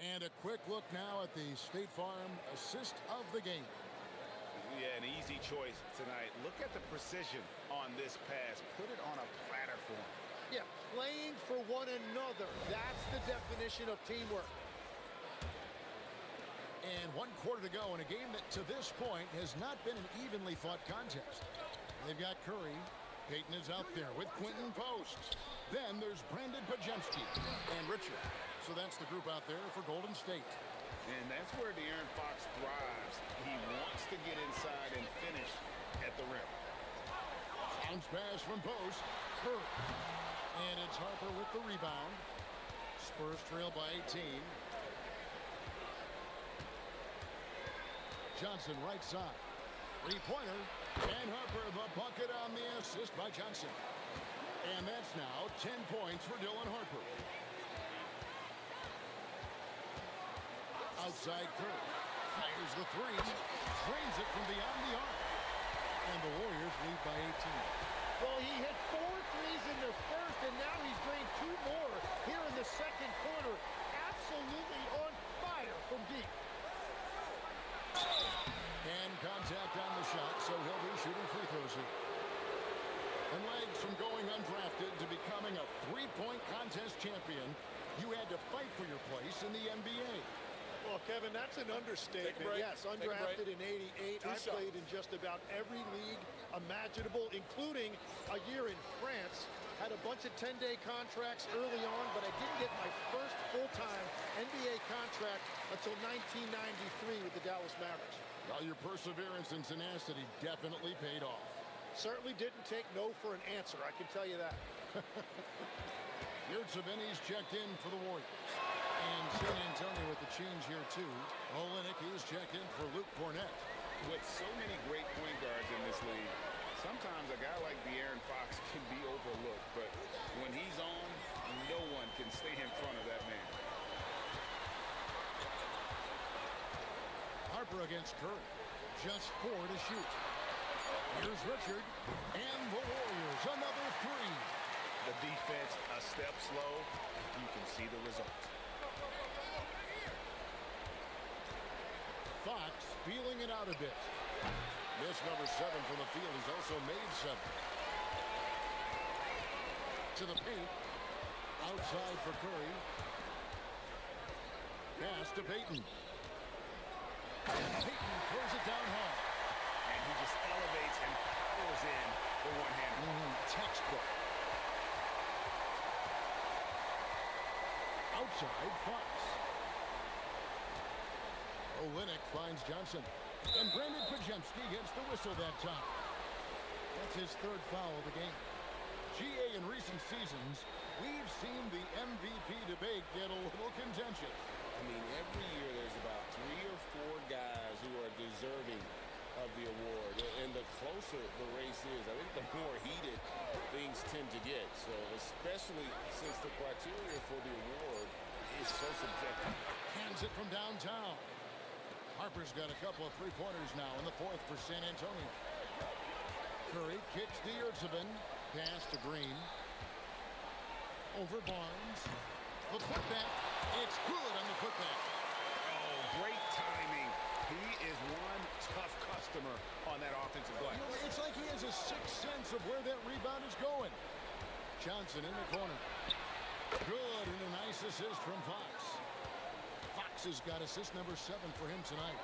And a quick look now at the State Farm assist of the game. Yeah, an easy choice tonight. Look at the precision on this pass. Put it on a platter for him. Yeah, playing for one another. That's the definition of teamwork. And 1 quarter to go in a game that to this point has not been an evenly fought contest. They've got Curry. Payton is out there with Quentin Post. Then there's Brandon Pajemski and Richard. So that's the group out there for Golden State. And that's where De'Aaron Fox thrives. He wants to get inside and finish at the rim. Bounce pass from Post. Curry. And it's Harper with the rebound. Spurs trail by 18. Johnson right side. Three-pointer. And Harper the bucket on the assist by Johnson. And that's now 10 points for Dylan Harper. Outside Curry. Fires the three. Drains it from beyond the arc. And the Warriors lead by 18. Well, he hit 4 threes in the first, and now he's drained 2 more here in the second quarter. Absolutely on fire from deep. And contact on the shot, so he'll be shooting free throws here. And legs from going undrafted to becoming a 3-point contest champion, you had to fight for your place in the NBA. Well, Kevin, that's an understatement. Yes, undrafted in '88. I played in just about every league imaginable, including a year in France. Had a bunch of 10-day contracts early on, but I didn't get my first full-time NBA contract until 1993 with the Dallas Mavericks. Well, your perseverance and tenacity definitely paid off. Certainly didn't take no for an answer, I can tell you that. Yurtseveni's checked in for the Warriors. And San Antonio with the change here, too. Olenek is checked in for Luke Cornette. With so many great point guards in this league, sometimes a guy like De'Aaron Fox can be overlooked. But when he's on, no one can stay in front of that man. Harper against Curry. Just 4 to shoot. Here's Richard. And the Warriors, another 3. The defense a step slow. You can see the results. Fox feeling it out a bit. Miss number 7 from the field. He's also made 7. To the paint. Outside for Curry. Pass to Payton. Payton throws it down hard. And he just elevates and powers in the one-hander. Textbook. Outside Fox. Olenek finds Johnson. And Brandon Pajemski gets the whistle that time. That's his 3rd foul of the game. GA in recent seasons, we've seen the MVP debate get a little contentious. I mean, every year there's about 3 or 4 guys who are deserving of the award. And the closer the race is, I think the more heated things tend to get. So especially since the criteria for the award is so subjective. Hands it from downtown. Harper's got a couple of 3-pointers now in the 4th for San Antonio. Curry kicks to Yurtseven. Pass to Green. Over Barnes. The putback. It's good on the putback. Oh, great timing. He is one tough customer on that offensive glass. You know, it's like he has a sixth sense of where that rebound is going. Johnson in the corner. Good, and a nice assist from Fox. Fox has got assist number 7 for him tonight.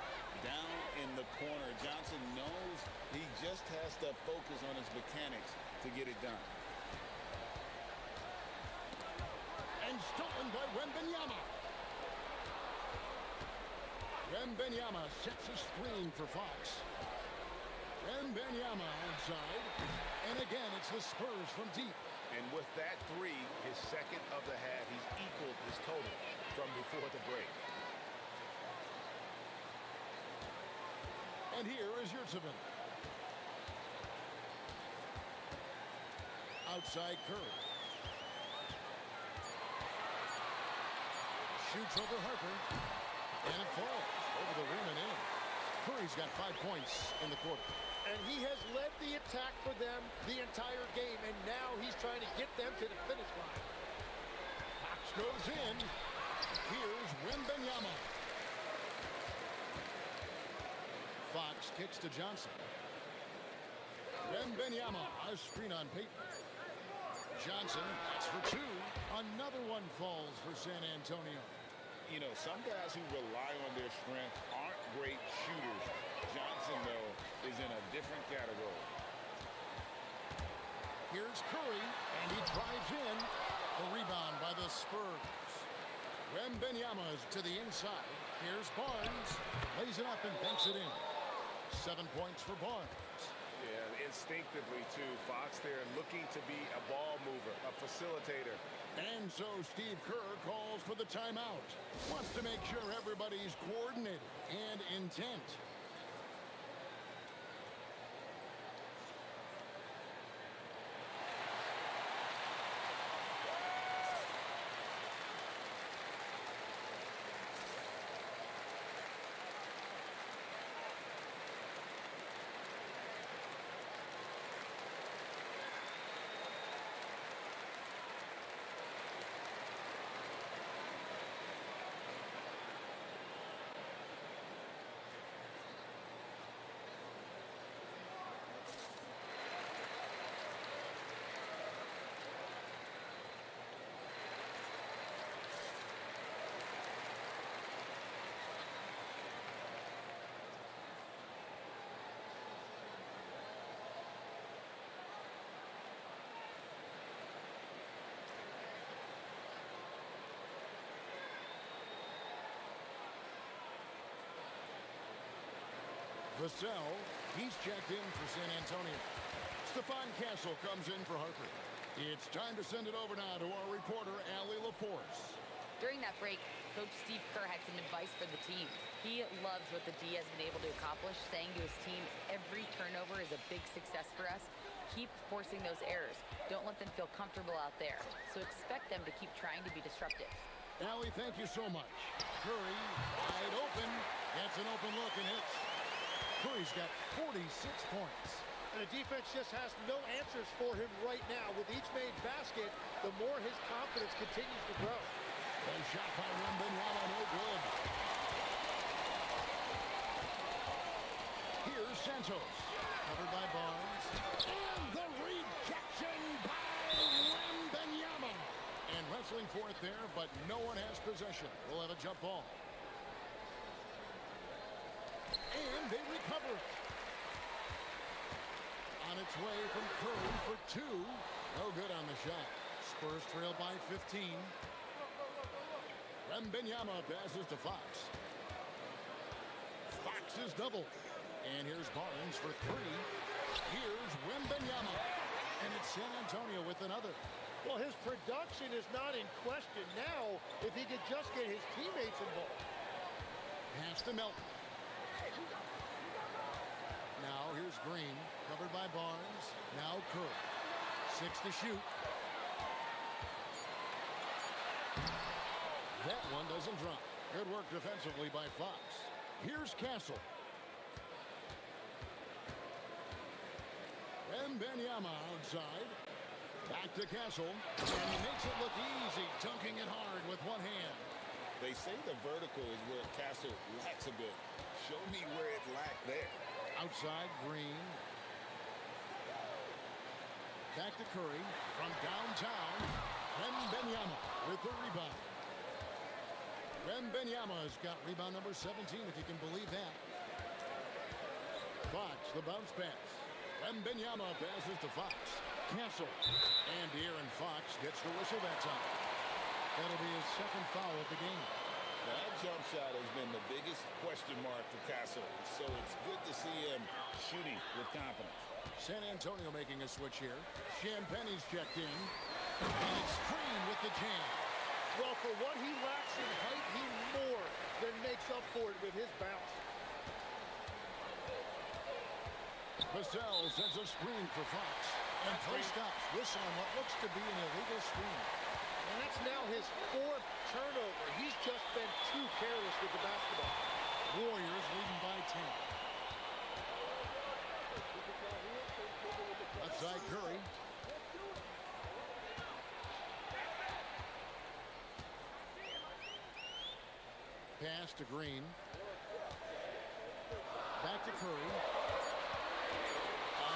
Down in the corner, Johnson knows he just has to focus on his mechanics to to get it done. And stolen by Wembanyama. Wembanyama sets a screen for Fox. Wembanyama outside. And again, it's the Spurs from deep. And with that three, his second of the half, he's equaled his total from before the break. And here is Yurtsevin. Outside Curry. Shoots over Harper. And it falls over the rim and in. Curry's got 5 points in the quarter. And he has led the attack for them the entire game, and now he's trying to get them to the finish line. Fox goes in. Here's Wembanyama. Fox kicks to Johnson. Wembanyama, a screen on Payton. Johnson, that's for two. Another one falls for San Antonio. You know, some guys who rely on their strength aren't great shooters. Johnson, though, is in a different category. Here's Curry, and he drives in. The rebound by the Spurs. Wembanyama's to the inside. Here's Barnes. Lays it up and banks it in. 7 points for Barnes. Yeah, instinctively, too. Fox there looking to be a ball mover, a facilitator. And so Steve Kerr calls for the timeout. Wants to make sure everybody's coordinated and intent. Vassell, he's checked in for San Antonio. Stephon Castle comes in for Harper. It's time to send it over now to our reporter, Allie LaForce. During that break, Coach Steve Kerr had some advice for the team. He loves what the D has been able to accomplish, saying to his team, every turnover is a big success for us. Keep forcing those errors. Don't let them feel comfortable out there. So expect them to keep trying to be disruptive. Allie, thank you so much. Curry, wide open. Gets an open look and hits. Curry's got 46 points. And the defense just has no answers for him right now. With each made basket, the more his confidence continues to grow. And shot by Wembanyama, no good. Here's Santos. Covered by Barnes. And the rejection by Wembanyama. And wrestling for it there, but no one has possession. We'll have a jump ball. And they recover it. On its way from Curry for two. No good on the shot. Spurs trail by 15. Wembanyama passes to Fox. Fox is double. And here's Barnes for three. Here's Wembanyama. And it's San Antonio with another. Well, his production is not in question now if he could just get his teammates involved. Pass to Melton. Now here's Green, covered by Barnes. Now Curry. 6 to shoot. That one doesn't drop. Good work defensively by Fox. Here's Castle. Wembanyama outside. Back to Castle. And he makes it look easy, dunking it hard with one hand. They say the vertical is where Castle lacks a bit. Show me where it lacked there. Outside, Green. Back to Curry. From downtown, Wembanyama with the rebound. Wembanyama's got rebound number 17, if you can believe that. Fox, the bounce pass. Wembanyama passes to Fox. Cancel. And De'Aaron Fox gets the whistle that time. That'll be his second foul of the game. That jump shot has been the biggest question mark for Castle, so it's good to see him shooting with confidence. San Antonio making a switch here. Champagne's checked in. And it's Green with the jam. Well, for what he lacks in height, he more than makes up for it with his bounce. Vassell sends a screen for Fox. And play stops. Whistle on what looks to be an illegal screen. And that's now his fourth turnover. He's just been too careless with the basketball. Warriors leading by 10. Left side Curry. Pass to Green. Back to Curry.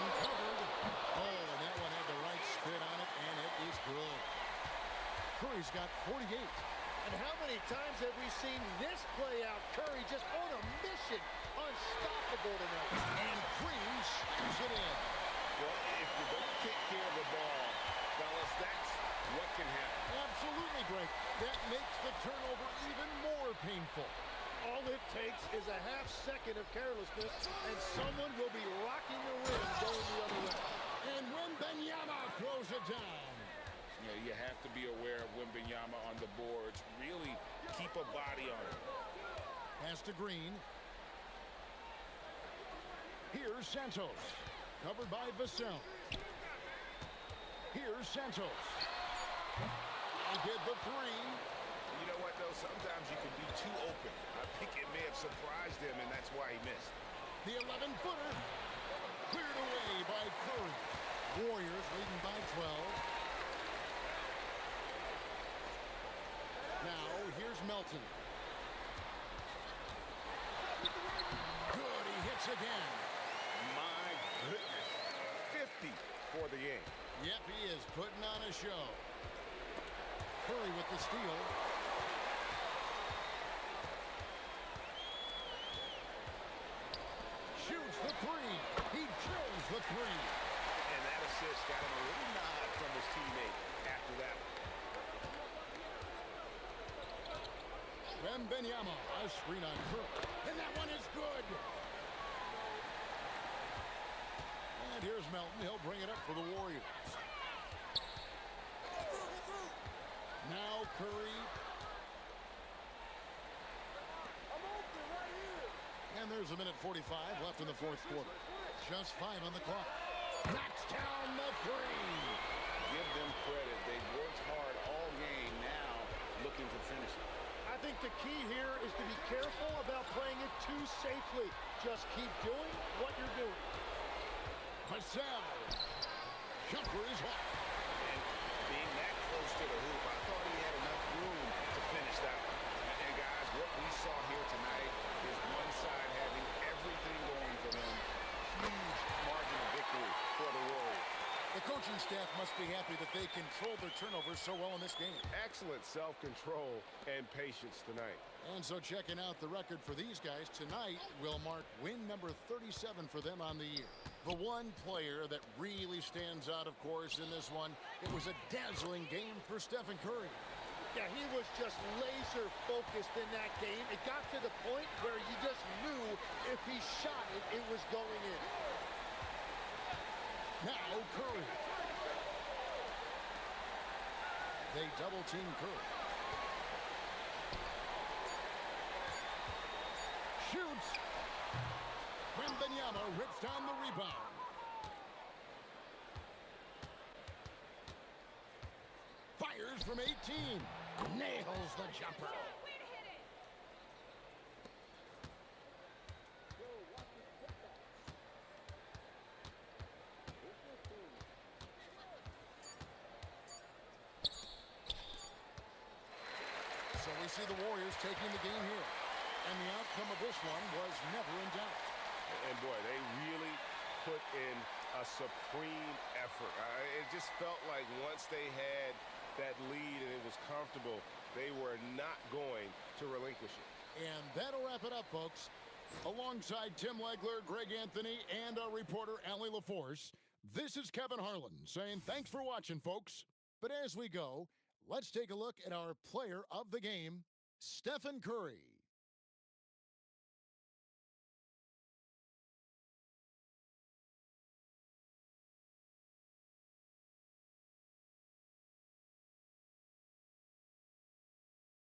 Uncovered. Oh, and that one had the right spin on it, and it is good. Curry's got 48. And how many times have we seen this play out? Curry just on a mission. Unstoppable tonight. And Green slams it in. Well, if you don't take care of the ball, fellas, that's what can happen. Absolutely, Greg. That makes the turnover even more painful. All it takes is a half second of carelessness, and someone will be rocking the rim going the other way. And Wembanyama throws it down. You know, you have to be aware of Wembanyama on the boards. Really keep a body on him. Pass to Green. Here's Santos. Covered by Vassell. Here's Santos. I'll get the three. You know what, though? Sometimes you can be too open. I think it may have surprised him, and that's why he missed. The 11-footer. Cleared away by Curry. Warriors leading by 12. Now, here's Melton. Good, he hits again. My goodness. 50 for the game. Yep, he is putting on a show. Curry with the steal. Shoots the three. He drills the three. And that assist got him a little nod from his teammate after that one. Wembanyama, a screen on Curry. And that one is good. And here's Melton. He'll bring it up for the Warriors. Now Curry. And there's a minute 45 left in the fourth quarter. Just 5 on the clock. Knocks down the three. Give them credit. They've worked hard all game, now looking to finish it. I think the key here is to be careful about playing it too safely. Just keep doing what you're doing. Vassell. Jumper is off. And being that close to the hoop, I thought he had enough room to finish that one. And guys, what we saw here tonight is one side having everything going for them. Huge margin of victory for the Warriors. The coaching staff must be happy that they controlled their turnovers so well in this game. Excellent self-control and patience tonight. And so checking out the record for these guys tonight will mark win number 37 for them on the year. The one player that really stands out, of course, in this one, it was a dazzling game for Stephen Curry. Yeah, he was just laser focused in that game. It got to the point where you just knew if he shot it, it was going in. Now Curry. They double team Curry. Shoots. Wembanyama rips down the rebound. Fires from 18. Nails the jumper. So we see the Warriors taking the game here. And the outcome of this one was never in doubt. And boy, they really put in a supreme effort. It just felt like once they had that lead and it was comfortable, they were not going to relinquish it. And that'll wrap it up, folks. Alongside Tim Legler, Greg Anthony, and our reporter, Allie LaForce, this is Kevin Harlan saying thanks for watching, folks. But as we go, let's take a look at our player of the game, Stephen Curry.